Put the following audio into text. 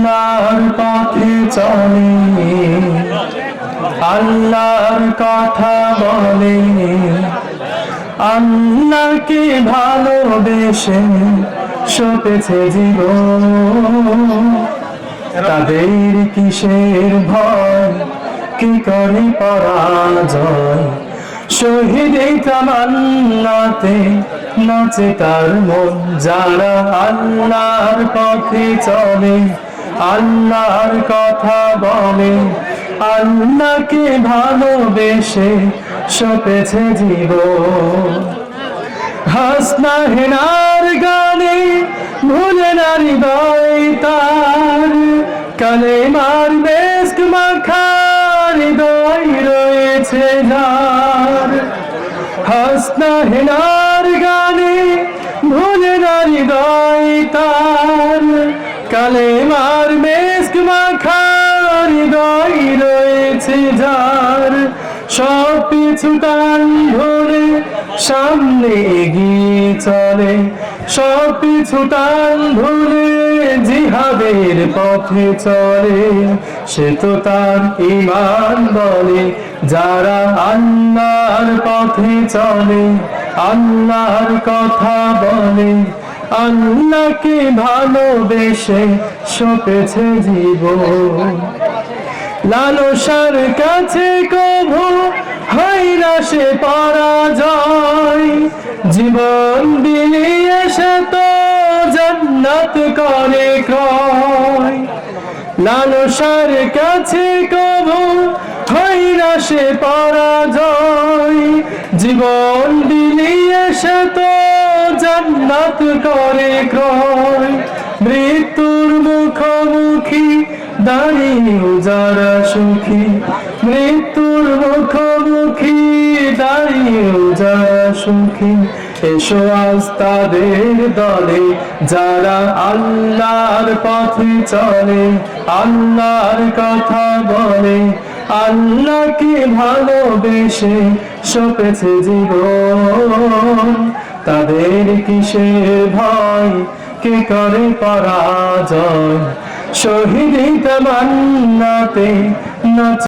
আল্লাহর পথে চলে, আল্লাহর কথা বলে, আল্লাহকে ভালোবেসে সপেছে জীবন। তাদের কিসের ভয়, কি করে পরাজয়, শহীদের তামান্নাতে নাচে তার মন। যারা আল্লাহর পথে চলে, আল্লাহর কথা বলে, আল্লাহকে ভালোবেসে সপেছে জীবন। হাসনা হেনার গানে ভুলে না হৃদয় তার, কালেমার মেস্ক মাখা হৃদয় রয়েছে যার। হাসনা হেনার গানে ভুলে না হৃদয় তার, কালেমার মেস্ক মাখা হৃদয় রয়েছে যার। সব পিছু টান ধরে সামনে এগিয়ে চলে, সব পিছু টান ধরে জিহাদের পথে চলে, সে তো তার ঈমান বলে। যারা আল্লাহর পথে চলে, আল্লাহর কথা বলে, আল্লাহকে ভালোবেসে সপেছে জীবন। লালসার কাছে কভু হয় না সে পরাজয়, জীবন দিয়ে সে তো জান্নাত করে ক্রয়। লালসার কাছে কভু হয় না সে পরাজয়, জীবন দিয়ে সে তো জান্নাত করে ক্রয়। মৃত্যুর মুখোমুখি দাঁড়িয়েও যারা সুখী, মৃত্যুর মুখোমুখি দাঁড়িয়েও যারা সুখী, এসো আজ তাদের দলে। যারা আল্লাহর পথে চলে, আল্লাহর কথা বলে, আল্লাহকে ভালোবেসে সপেছে জীবন। তাদের কিসের ভয়, কে করে পরাজয়, শহীদ তামান্নাতে নাচে